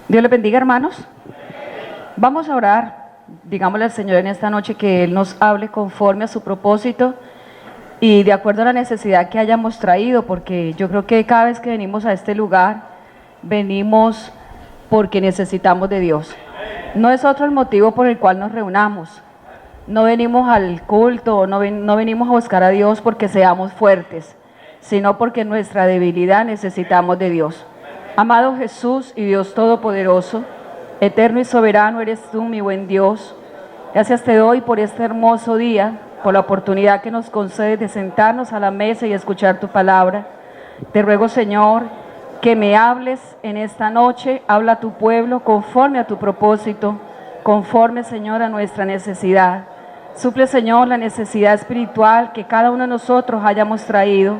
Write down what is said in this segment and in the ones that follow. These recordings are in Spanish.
Dios les bendiga, hermanos. Vamos a orar. Digámosle al Señor en esta noche que Él nos hable conforme a su propósito y de acuerdo a la necesidad que hayamos traído, porque yo creo que cada vez que venimos a este lugar, venimos porque necesitamos de Dios. No es otro el motivo por el cual nos reunamos. No venimos al culto, no venimos a buscar a Dios porque seamos fuertes, sino porque en nuestra debilidad necesitamos de Dios. Amado Jesús y Dios Todopoderoso, eterno y soberano eres tú, mi buen Dios. Gracias te doy por este hermoso día, por la oportunidad que nos concedes de sentarnos a la mesa y escuchar tu palabra. Te ruego, Señor, que me hables en esta noche, habla a tu pueblo conforme a tu propósito, conforme, Señor, a nuestra necesidad. Suple, Señor, la necesidad espiritual que cada uno de nosotros hayamos traído.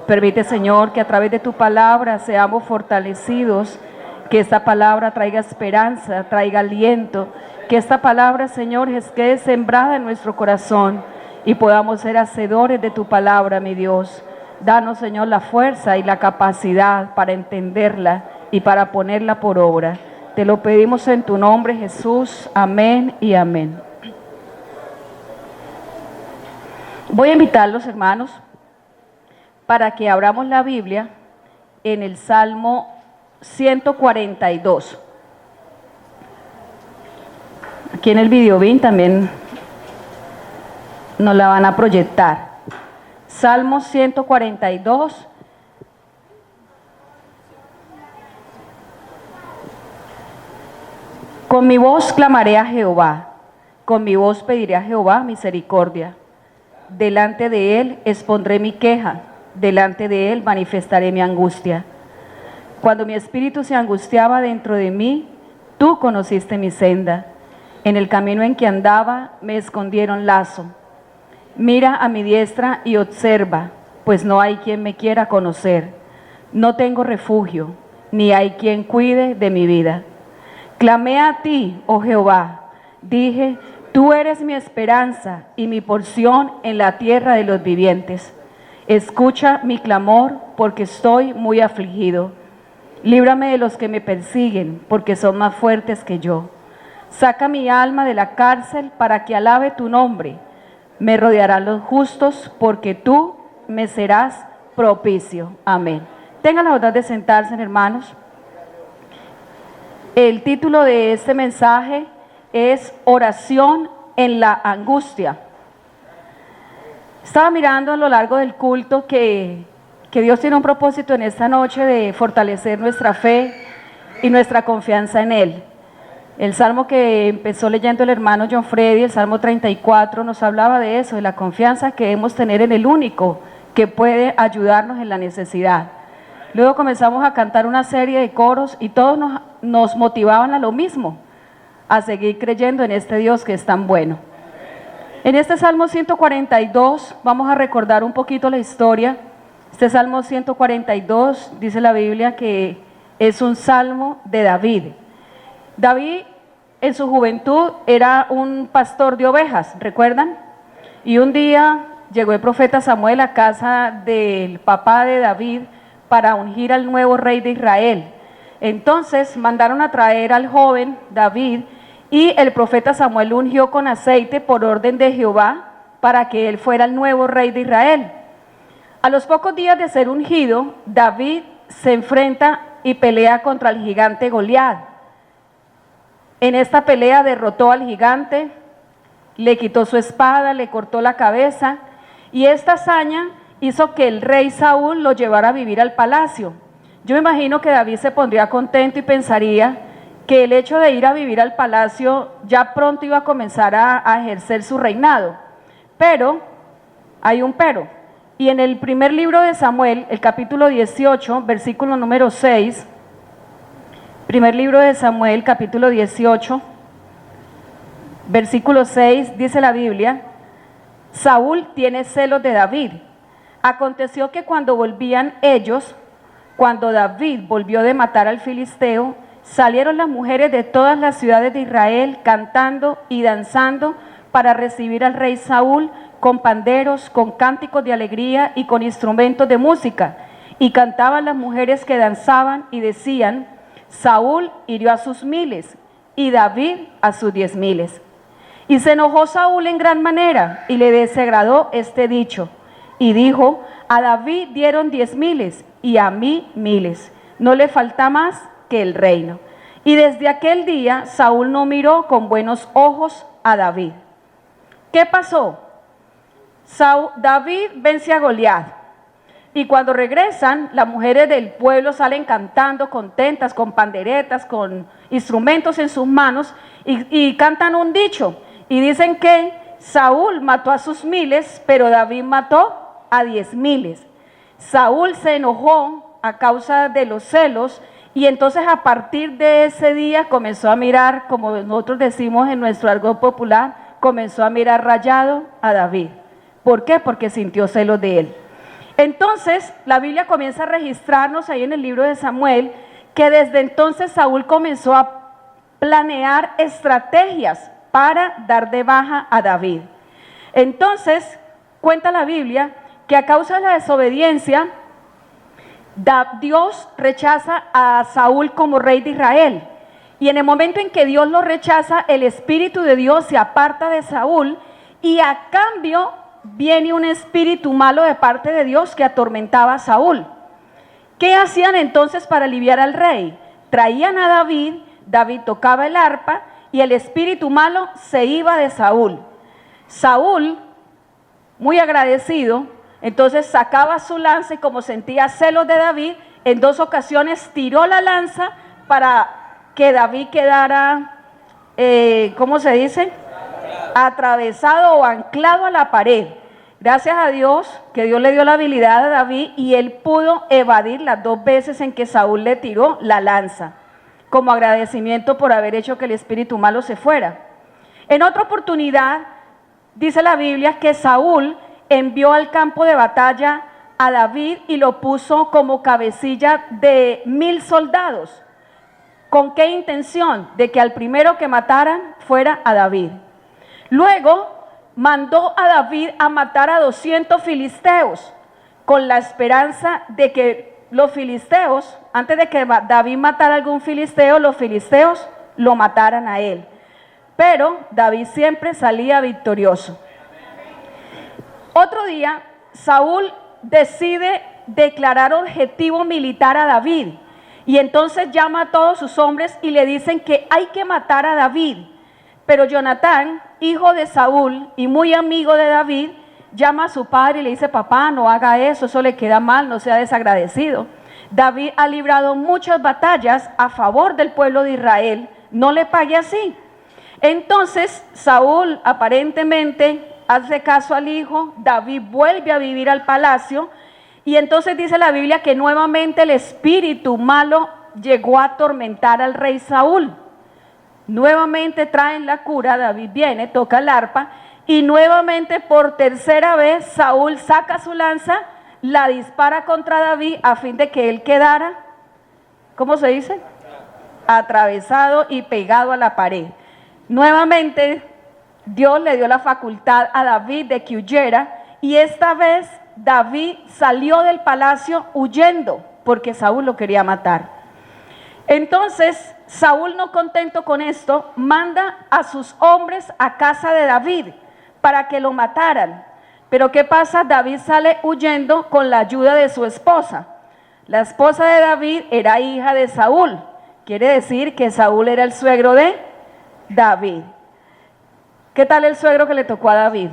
Permite, Señor, que a través de tu palabra seamos fortalecidos, que esta palabra traiga esperanza, traiga aliento, que esta palabra, Señor, quede sembrada en nuestro corazón y podamos ser hacedores de tu palabra, mi Dios. Danos, Señor, la fuerza y la capacidad para entenderla y para ponerla por obra. Te lo pedimos en tu nombre, Jesús. Amén y amén. Voy a invitar a los hermanos para que abramos la Biblia en el Salmo 142. Aquí en el videobin también nos la van a proyectar. Salmo 142. Con mi voz clamaré a Jehová, con mi voz pediré a Jehová misericordia. Delante de él expondré mi queja, delante de él manifestaré mi angustia. Cuando mi espíritu se angustiaba dentro de mí, tú conociste mi senda. En el camino en que andaba me escondieron lazo. Mira a mi diestra y observa, pues no hay quien me quiera conocer. No tengo refugio, ni hay quien cuide de mi vida. Clamé a ti, oh Jehová, dije, tú eres mi esperanza y mi porción en la tierra de los vivientes. Escucha mi clamor, porque estoy muy afligido. Líbrame de los que me persiguen, porque son más fuertes que yo. Saca mi alma de la cárcel para que alabe tu nombre. Me rodearán los justos, porque tú me serás propicio. Amén. Tengan la bondad de sentarse, hermanos. El título de este mensaje es Oración en la angustia. Estaba mirando a lo largo del culto que Dios tiene un propósito en esta noche de fortalecer nuestra fe y nuestra confianza en Él. El salmo que empezó leyendo el hermano John Freddy, el Salmo 34, nos hablaba de eso, de la confianza que debemos tener en el único que puede ayudarnos en la necesidad. Luego comenzamos a cantar una serie de coros y todos nos motivaban a lo mismo, a seguir creyendo en este Dios que es tan bueno. En este Salmo 142 vamos a recordar un poquito la historia. Este Salmo 142 dice la Biblia que es un salmo de David. David en su juventud era un pastor de ovejas, ¿recuerdan? Y un día llegó el profeta Samuel a casa del papá de David para ungir al nuevo rey de Israel. Entonces mandaron a traer al joven David y el profeta Samuel lo ungió con aceite por orden de Jehová para que él fuera el nuevo rey de Israel. A los pocos días de ser ungido, David se enfrenta y pelea contra el gigante Goliat. En esta pelea derrotó al gigante, le quitó su espada, le cortó la cabeza y esta hazaña hizo que el rey Saúl lo llevara a vivir al palacio. Yo me imagino que David se pondría contento y pensaría que el hecho de ir a vivir al palacio ya pronto iba a comenzar a ejercer su reinado. Pero, hay un pero. Y en el primer libro de Samuel, el capítulo 18, versículo número 6, primer libro de Samuel, capítulo 18, versículo 6, dice la Biblia, Saúl tiene celos de David. Aconteció que cuando volvían ellos, cuando David volvió de matar al filisteo, salieron las mujeres de todas las ciudades de Israel cantando y danzando para recibir al rey Saúl con panderos, con cánticos de alegría y con instrumentos de música. Y cantaban las mujeres que danzaban y decían, Saúl hirió a sus 1000 y David a sus 10.000. Y se enojó Saúl en gran manera y le desagradó este dicho. Y dijo, a David dieron 10.000 y a mí 1000. No le falta más que el reino. Y desde aquel día Saúl no miró con buenos ojos a David. ¿Qué pasó? David vence a Goliat. Y cuando regresan, las mujeres del pueblo salen cantando, contentas, con panderetas, con instrumentos en sus manos, y cantan un dicho. Y dicen que Saúl mató a sus 1000, pero David mató a 10.000. Saúl se enojó a causa de los celos, y entonces a partir de ese día comenzó a mirar, como nosotros decimos en nuestro argot popular, comenzó a mirar rayado a David. ¿Por qué? Porque sintió celos de él. Entonces la Biblia comienza a registrarnos ahí en el libro de Samuel que desde entonces Saúl comenzó a planear estrategias para dar de baja a David. Entonces cuenta la Biblia que a causa de la desobediencia Dios rechaza a Saúl como rey de Israel, y en el momento en que Dios lo rechaza, el Espíritu de Dios se aparta de Saúl, y a cambio viene un espíritu malo de parte de Dios que atormentaba a Saúl. ¿Qué hacían entonces para aliviar al rey? Traían a David, David tocaba el arpa y el espíritu malo se iba de Saúl. Saúl, muy agradecido, entonces sacaba su lanza y como sentía celos de David, en 2 ocasiones tiró la lanza para que David quedara, ¿cómo se dice? Atravesado o anclado a la pared. Gracias a Dios, que Dios le dio la habilidad a David y él pudo evadir las 2 veces en que Saúl le tiró la lanza, como agradecimiento por haber hecho que el espíritu malo se fuera. En otra oportunidad, dice la Biblia que Saúl envió al campo de batalla a David y lo puso como cabecilla de 1000 soldados. ¿Con qué intención? De que al primero que mataran fuera a David. Luego mandó a David a matar a 200 filisteos, con la esperanza de que los filisteos, antes de que David matara a algún filisteo, los filisteos lo mataran a él. Pero David siempre salía victorioso. Otro día, Saúl decide declarar objetivo militar a David, y entonces llama a todos sus hombres y le dicen que hay que matar a David. Pero Jonatán, hijo de Saúl y muy amigo de David, llama a su padre y le dice, papá, no haga eso le queda mal, no sea desagradecido. David ha librado muchas batallas a favor del pueblo de Israel, no le pague así. Entonces Saúl aparentemente hace caso al hijo, David vuelve a vivir al palacio, y entonces dice la Biblia que nuevamente el espíritu malo llegó a atormentar al rey Saúl. Nuevamente traen la cura, David viene, toca el arpa, y nuevamente por tercera vez Saúl saca su lanza, la dispara contra David a fin de que él quedara, ¿cómo se dice? Atravesado y pegado a la pared. Nuevamente Dios le dio la facultad a David de que huyera, y esta vez David salió del palacio huyendo porque Saúl lo quería matar. Entonces Saúl, no contento con esto, manda a sus hombres a casa de David para que lo mataran. Pero ¿qué pasa? David sale huyendo con la ayuda de su esposa. La esposa de David era hija de Saúl, quiere decir que Saúl era el suegro de David. ¿Qué tal el suegro que le tocó a David?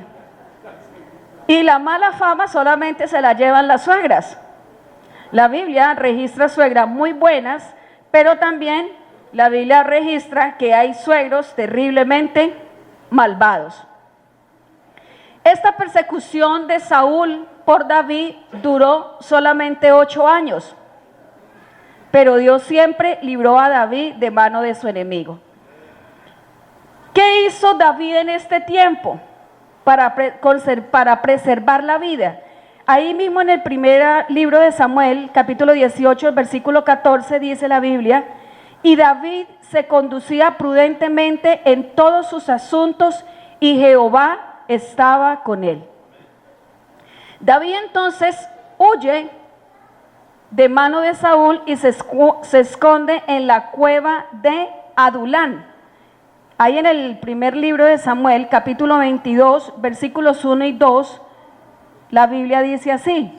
Y la mala fama solamente se la llevan las suegras. La Biblia registra suegras muy buenas, pero también la Biblia registra que hay suegros terriblemente malvados. Esta persecución de Saúl por David duró solamente 8 años, pero Dios siempre libró a David de mano de su enemigo. ¿Qué hizo David en este tiempo para preservar la vida? Ahí mismo en el primer libro de Samuel, capítulo 18, versículo 14, dice la Biblia, y David se conducía prudentemente en todos sus asuntos y Jehová estaba con él. David entonces huye de mano de Saúl y se esconde en la cueva de Adulán. Ahí en el primer libro de Samuel, capítulo 22, versículos 1 y 2, la Biblia dice así: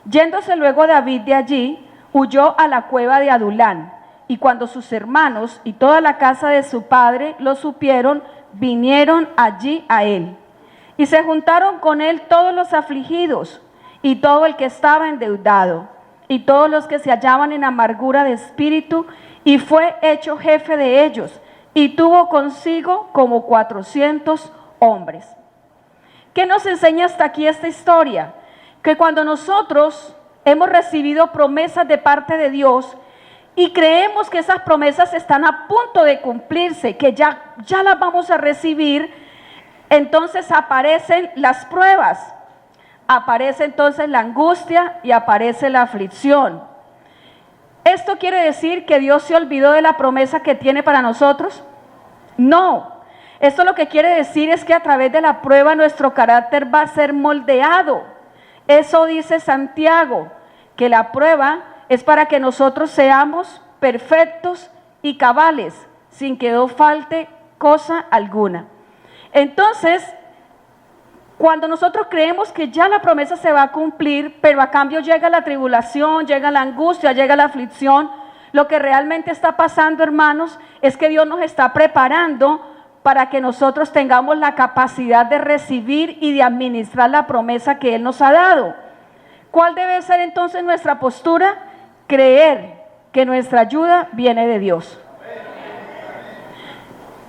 yéndose luego David de allí, huyó a la cueva de Adulán, y cuando sus hermanos y toda la casa de su padre lo supieron, vinieron allí a él. Y se juntaron con él todos los afligidos, y todo el que estaba endeudado, y todos los que se hallaban en amargura de espíritu, y fue hecho jefe de ellos, y tuvo consigo como 400 hombres. ¿Qué nos enseña hasta aquí esta historia? Que cuando nosotros hemos recibido promesas de parte de Dios y creemos que esas promesas están a punto de cumplirse, que ya las vamos a recibir, entonces aparecen las pruebas, aparece entonces la angustia y aparece la aflicción. ¿Esto quiere decir que Dios se olvidó de la promesa que tiene para nosotros? No. Esto lo que quiere decir es que a través de la prueba nuestro carácter va a ser moldeado. Eso dice Santiago, que la prueba es para que nosotros seamos perfectos y cabales, sin que nos falte cosa alguna. Entonces, cuando nosotros creemos que ya la promesa se va a cumplir, pero a cambio llega la tribulación, llega la angustia, llega la aflicción, lo que realmente está pasando, hermanos, es que Dios nos está preparando para que nosotros tengamos la capacidad de recibir y de administrar la promesa que Él nos ha dado. ¿Cuál debe ser entonces nuestra postura? Creer que nuestra ayuda viene de Dios.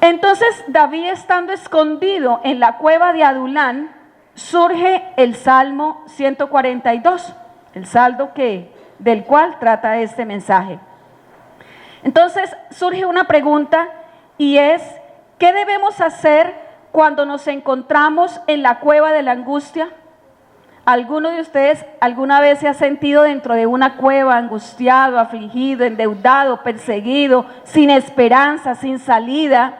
Entonces David, estando escondido en la cueva de Adulán, surge el Salmo 142, el salmo del cual trata este mensaje. Entonces surge una pregunta y es: ¿qué debemos hacer cuando nos encontramos en la cueva de la angustia? ¿Alguno de ustedes alguna vez se ha sentido dentro de una cueva, angustiado, afligido, endeudado, perseguido, sin esperanza, sin salida?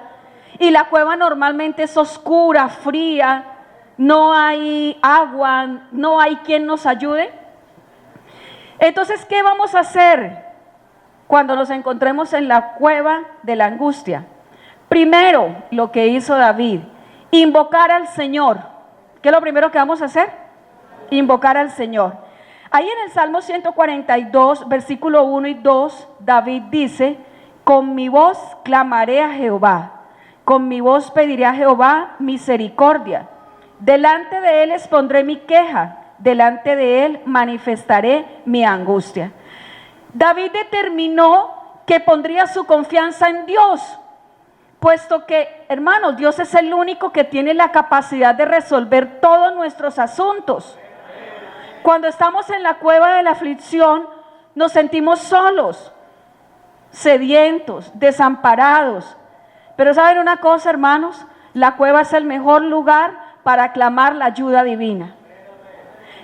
Y la cueva normalmente es oscura, fría, no hay agua, no hay quien nos ayude. Entonces, ¿qué vamos a hacer cuando nos encontremos en la cueva de la angustia? Primero, lo que hizo David, invocar al Señor. ¿Qué es lo primero que vamos a hacer? Invocar al Señor. Ahí en el Salmo 142, versículo 1 y 2, David dice: con mi voz clamaré a Jehová, con mi voz pediré a Jehová misericordia. Delante de él expondré mi queja, delante de él manifestaré mi angustia. David determinó que pondría su confianza en Dios, puesto que, hermanos, Dios es el único que tiene la capacidad de resolver todos nuestros asuntos. Cuando estamos en la cueva de la aflicción, nos sentimos solos, sedientos, desamparados. Pero ¿saben una cosa, hermanos? La cueva es el mejor lugar para clamar la ayuda divina.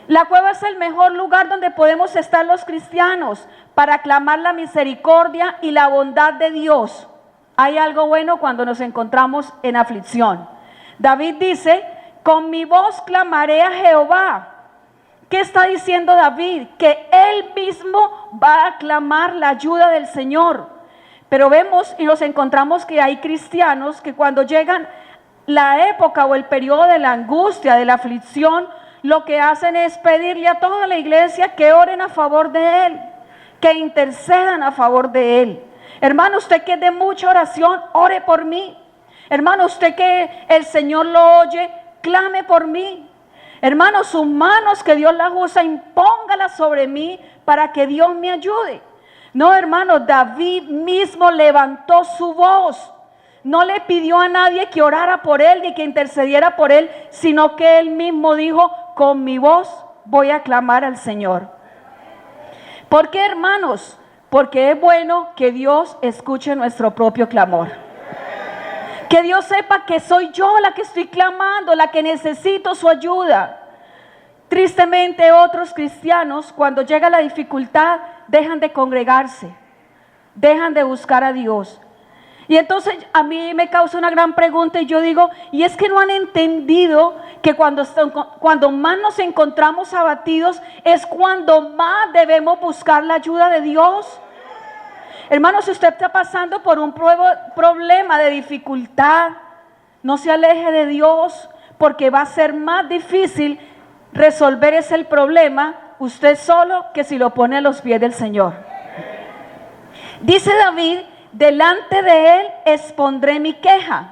La cueva es el mejor lugar donde podemos estar los cristianos para clamar la misericordia y la bondad de Dios. Hay algo bueno cuando nos encontramos en aflicción. David dice: con mi voz clamaré a Jehová. ¿Qué está diciendo David? Que él mismo va a clamar la ayuda del Señor. Pero vemos y nos encontramos que hay cristianos que cuando llegan la época o el periodo de la angustia, de la aflicción, lo que hacen es pedirle a toda la iglesia que oren a favor de él, que intercedan a favor de él. Hermano, usted que es de mucha oración, ore por mí. Hermano, usted que el Señor lo oye, clame por mí. Hermano, sus manos que Dios las usa, impóngalas sobre mí para que Dios me ayude. No, hermano, David mismo levantó su voz. No le pidió a nadie que orara por él ni que intercediera por él, sino que él mismo dijo: con mi voz voy a clamar al Señor. ¿Por qué, hermanos? Porque es bueno que Dios escuche nuestro propio clamor. Que Dios sepa que soy yo la que estoy clamando, la que necesito su ayuda. Tristemente, otros cristianos, cuando llega la dificultad, dejan de congregarse, dejan de buscar a Dios. Y entonces a mí me causa una gran pregunta y yo digo: y es que no han entendido que cuando más nos encontramos abatidos es cuando más debemos buscar la ayuda de Dios. Hermano, si usted está pasando por un problema de dificultad, no se aleje de Dios, porque va a ser más difícil resolver ese problema usted solo que si lo pone a los pies del Señor. Dice David, delante de él expondré mi queja.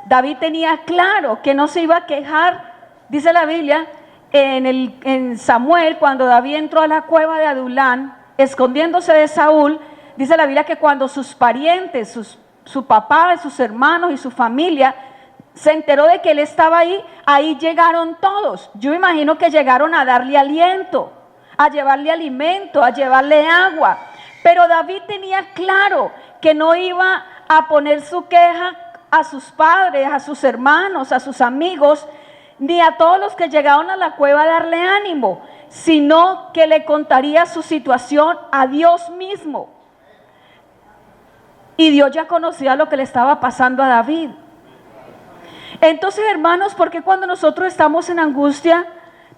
David tenía claro que no se iba a quejar, dice la Biblia, en Samuel, cuando David entró a la cueva de Adulán, escondiéndose de Saúl, dice la Biblia que cuando sus parientes, su papá, sus hermanos y su familia se enteró de que él estaba ahí llegaron todos. Yo imagino que llegaron a darle aliento, a llevarle alimento, a llevarle agua. Pero David tenía claro que no iba a poner su queja a sus padres, a sus hermanos, a sus amigos, ni a todos los que llegaron a la cueva a darle ánimo, sino que le contaría su situación a Dios mismo. Y Dios ya conocía lo que le estaba pasando a David. Entonces, hermanos, ¿por qué cuando nosotros estamos en angustia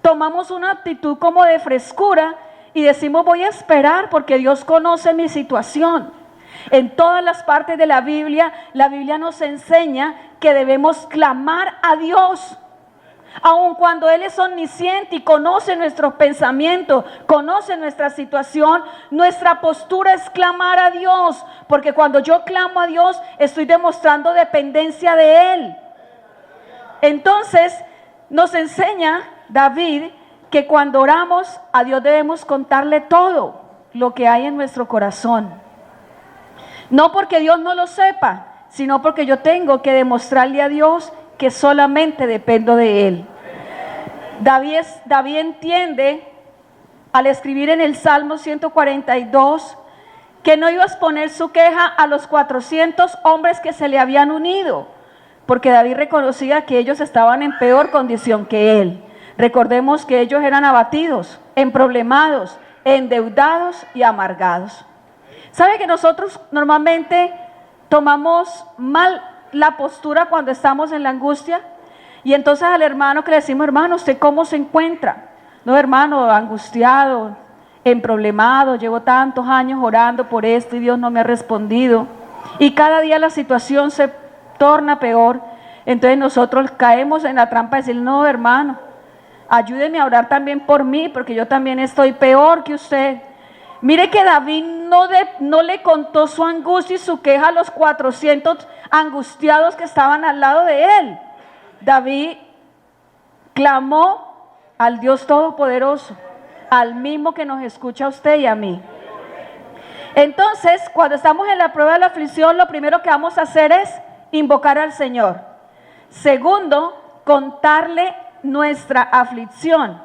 tomamos una actitud como de frescura y decimos voy a esperar porque Dios conoce mi situación? En todas las partes de la Biblia nos enseña que debemos clamar a Dios. Aun cuando Él es omnisciente y conoce nuestros pensamientos, conoce nuestra situación, nuestra postura es clamar a Dios, porque cuando yo clamo a Dios estoy demostrando dependencia de Él. Entonces nos enseña David que cuando oramos a Dios debemos contarle todo lo que hay en nuestro corazón. No porque Dios no lo sepa, sino porque yo tengo que demostrarle a Dios que solamente dependo de Él. David entiende al escribir en el Salmo 142 que no iba a exponer su queja a los 400 hombres que se le habían unido, porque David reconocía que ellos estaban en peor condición que él. Recordemos que ellos eran abatidos, emproblemados, endeudados y amargados. ¿Sabe que nosotros normalmente tomamos mal la postura cuando estamos en la angustia? Y entonces al hermano que le decimos, hermano, ¿usted cómo se encuentra? No, hermano, angustiado, emproblemado, llevo tantos años orando por esto y Dios no me ha respondido. Y cada día la situación se torna peor. Entonces nosotros caemos en la trampa de decir, no, hermano, ayúdeme a orar también por mí, porque yo también estoy peor que usted. Mire que David no le contó su angustia y su queja a los 400 angustiados que estaban al lado de él. David clamó al Dios Todopoderoso, al mismo que nos escucha a usted y a mí. Entonces, cuando estamos en la prueba de la aflicción, lo primero que vamos a hacer es invocar al Señor. Segundo, contarle nuestra aflicción.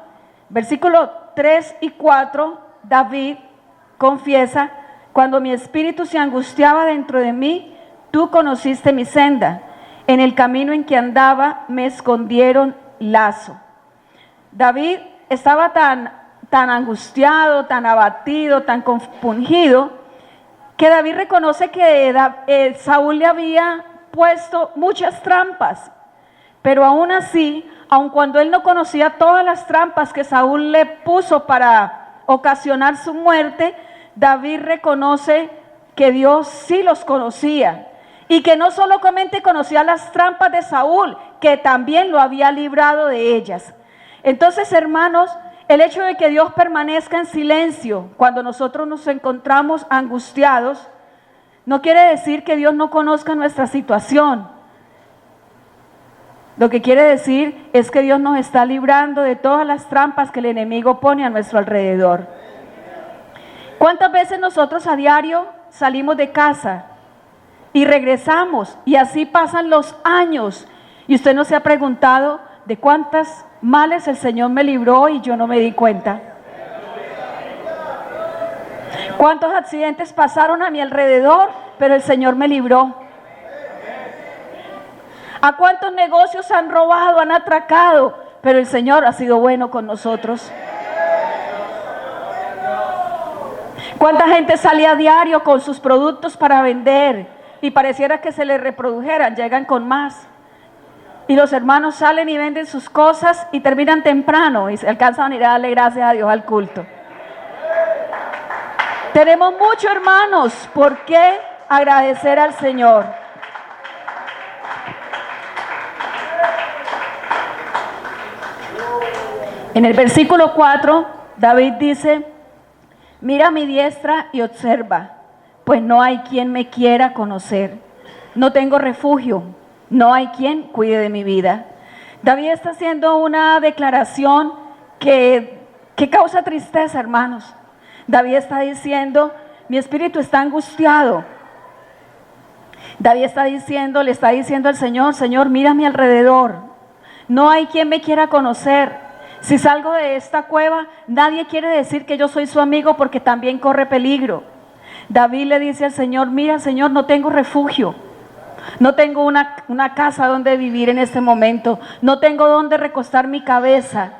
Versículos 3 y 4, David confiesa, cuando mi espíritu se angustiaba dentro de mí, tú conociste mi senda. En el camino en que andaba me escondieron lazo. David estaba tan angustiado, tan abatido, tan compungido, que David reconoce que Saúl le había puesto muchas trampas, pero aún así, aun cuando él no conocía todas las trampas que Saúl le puso para ocasionar su muerte, David reconoce que Dios sí los conocía y que no solamente conocía las trampas de Saúl, que también lo había librado de ellas. Entonces, hermanos, el hecho de que Dios permanezca en silencio cuando nosotros nos encontramos angustiados, no quiere decir que Dios no conozca nuestra situación. Lo que quiere decir es que Dios nos está librando de todas las trampas que el enemigo pone a nuestro alrededor. ¿Cuántas veces nosotros a diario salimos de casa y regresamos y así pasan los años y usted no se ha preguntado de cuántas males el Señor me libró y yo no me di cuenta? ¿Cuántos accidentes pasaron a mi alrededor, pero el Señor me libró? ¿A cuántos negocios han robado, han atracado, pero el Señor ha sido bueno con nosotros? ¿Cuánta gente sale a diario con sus productos para vender y pareciera que se les reprodujeran, llegan con más? y los hermanos salen y venden sus cosas y terminan temprano y se alcanzan a ir a darle gracias a Dios al culto. Tenemos muchos hermanos por qué agradecer al Señor. En el versículo 4, David dice: mira a mi diestra y observa, pues no hay quien me quiera conocer. No tengo refugio, no hay quien cuide de mi vida. David está haciendo una declaración que causa tristeza, hermanos. David está diciendo: mi espíritu está angustiado. David le está diciendo al Señor: Señor, mira a mi alrededor. No hay quien me quiera conocer. Si salgo de esta cueva, nadie quiere decir que yo soy su amigo porque también corre peligro. David le dice al Señor: mira, Señor, no tengo refugio. No tengo una casa donde vivir en este momento. No tengo donde recostar mi cabeza.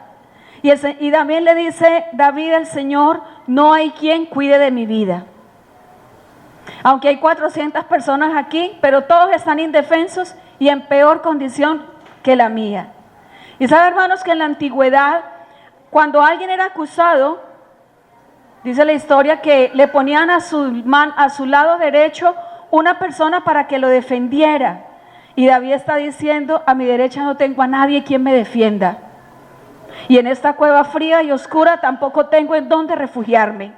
Y también le dice David al Señor: no hay quien cuide de mi vida. Aunque hay 400 personas aquí, pero todos están indefensos y en peor condición que la mía. Y sabe, hermanos, que en la antigüedad, cuando alguien era acusado, dice la historia que le ponían a su lado derecho una persona para que lo defendiera. Y David está diciendo: a mi derecha no tengo a nadie quien me defienda. Y en esta cueva fría y oscura tampoco tengo en dónde refugiarme.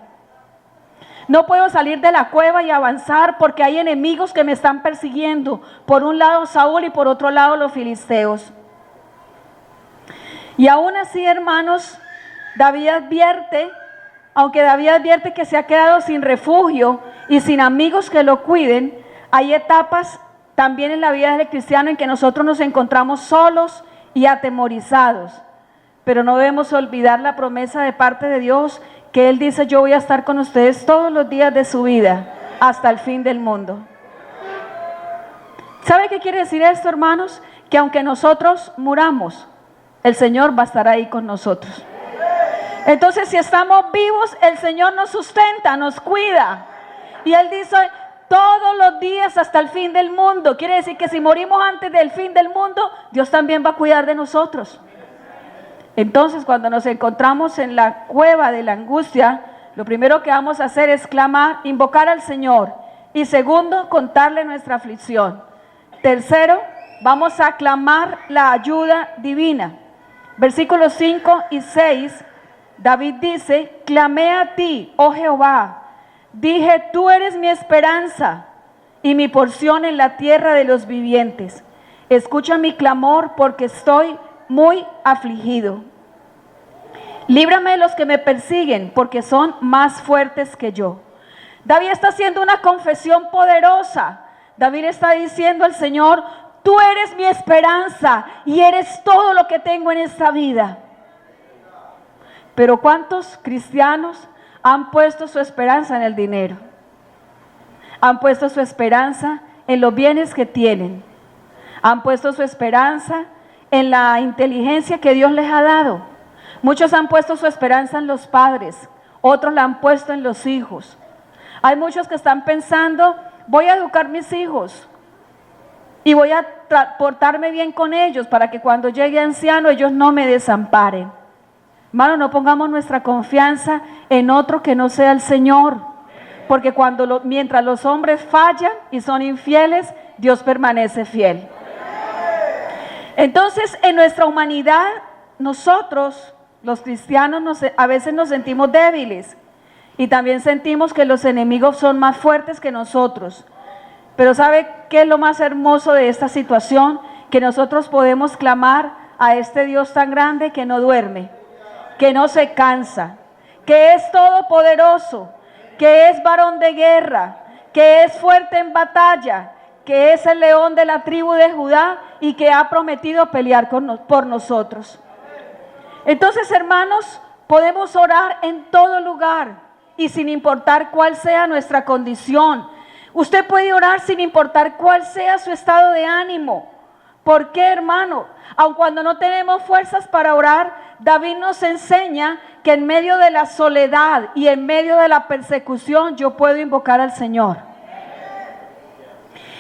No puedo salir de la cueva y avanzar porque hay enemigos que me están persiguiendo. Por un lado Saúl y por otro lado los filisteos. Y aún así, hermanos, aunque David advierte que se ha quedado sin refugio y sin amigos que lo cuiden, hay etapas también en la vida del cristiano en que nosotros nos encontramos solos y atemorizados. Pero no debemos olvidar la promesa de parte de Dios, que Él dice: yo voy a estar con ustedes todos los días de su vida, hasta el fin del mundo. ¿Sabe qué quiere decir esto, hermanos? Que aunque nosotros muramos, el Señor va a estar ahí con nosotros. Entonces, si estamos vivos, el Señor nos sustenta, nos cuida. Y Él dice: todos los días hasta el fin del mundo. Quiere decir que si morimos antes del fin del mundo, Dios también va a cuidar de nosotros. Entonces, cuando nos encontramos en la cueva de la angustia, lo primero que vamos a hacer es clamar, invocar al Señor. Y segundo, contarle nuestra aflicción. Tercero, vamos a clamar la ayuda divina. Versículos 5 y 6, David dice: clamé a ti, oh Jehová, dije: tú eres mi esperanza y mi porción en la tierra de los vivientes. Escucha mi clamor porque estoy muy afligido. Líbrame de los que me persiguen porque son más fuertes que yo. David está haciendo una confesión poderosa. David está diciendo al Señor: tú eres mi esperanza y eres todo lo que tengo en esta vida. Pero ¿cuántos cristianos han puesto su esperanza en el dinero? Han puesto su esperanza en los bienes que tienen. Han puesto su esperanza en la inteligencia que Dios les ha dado. Muchos han puesto su esperanza en los padres, otros la han puesto en los hijos. Hay muchos que están pensando: voy a educar mis hijos y voy a portarme bien con ellos para que cuando llegue anciano ellos no me desamparen. Hermano, no pongamos nuestra confianza en otro que no sea el Señor, porque mientras los hombres fallan y son infieles, Dios permanece fiel. Entonces, en nuestra humanidad, nosotros, los cristianos, a veces nos sentimos débiles y también sentimos que los enemigos son más fuertes que nosotros. Pero ¿sabe qué es lo más hermoso de esta situación? Que nosotros podemos clamar a este Dios tan grande que no duerme, que no se cansa, que es todopoderoso, que es varón de guerra, que es fuerte en batalla, que es el león de la tribu de Judá y que ha prometido pelear por nosotros. Entonces, hermanos, podemos orar en todo lugar y sin importar cuál sea nuestra condición. Usted puede orar sin importar cuál sea su estado de ánimo. ¿Por qué, hermano? Aun cuando no tenemos fuerzas para orar, David nos enseña que en medio de la soledad y en medio de la persecución yo puedo invocar al Señor.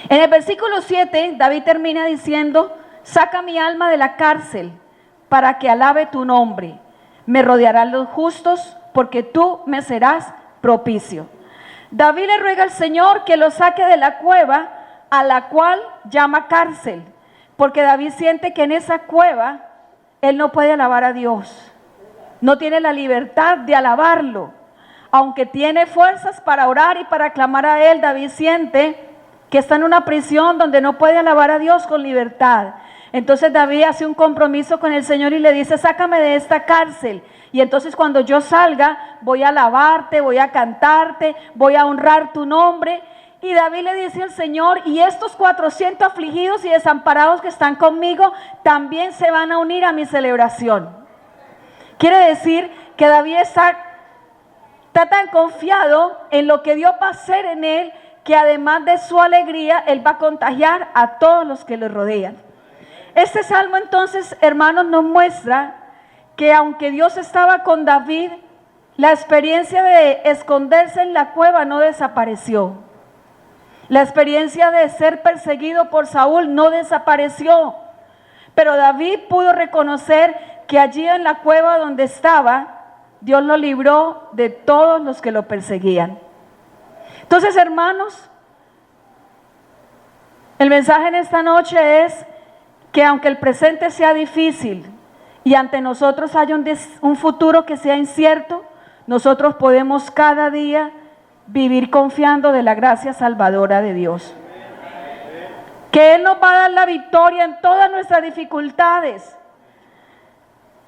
En el versículo 7, David termina diciendo: saca mi alma de la cárcel para que alabe tu nombre. Me rodearán los justos porque tú me serás propicio. David le ruega al Señor que lo saque de la cueva a la cual llama cárcel, porque David siente que en esa cueva él no puede alabar a Dios, no tiene la libertad de alabarlo. Aunque tiene fuerzas para orar y para clamar a él, David siente que está en una prisión donde no puede alabar a Dios con libertad. Entonces David hace un compromiso con el Señor y le dice: sácame de esta cárcel, y entonces cuando yo salga voy a alabarte, voy a cantarte, voy a honrar tu nombre. Y David le dice al Señor: y estos 400 afligidos y desamparados que están conmigo también se van a unir a mi celebración. Quiere decir que David está tan confiado en lo que Dios va a hacer en él, que además de su alegría, él va a contagiar a todos los que le rodean. Este salmo entonces, hermanos, nos muestra que aunque Dios estaba con David, la experiencia de esconderse en la cueva no desapareció. La experiencia de ser perseguido por Saúl no desapareció. Pero David pudo reconocer que allí en la cueva donde estaba, Dios lo libró de todos los que lo perseguían. Entonces, hermanos, el mensaje en esta noche es que aunque el presente sea difícil y ante nosotros haya un futuro que sea incierto, nosotros podemos cada día vivir confiando de la gracia salvadora de Dios. Que Él nos va a dar la victoria en todas nuestras dificultades.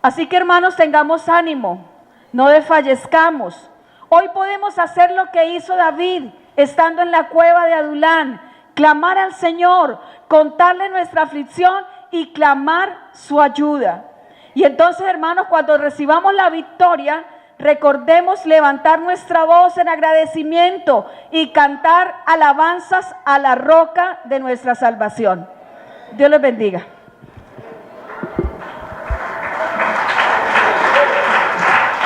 Así que, hermanos, tengamos ánimo, no desfallezcamos. Hoy podemos hacer lo que hizo David estando en la cueva de Adulán: clamar al Señor, contarle nuestra aflicción y clamar su ayuda. Y entonces, hermanos, cuando recibamos la victoria, recordemos levantar nuestra voz en agradecimiento y cantar alabanzas a la roca de nuestra salvación. Dios les bendiga.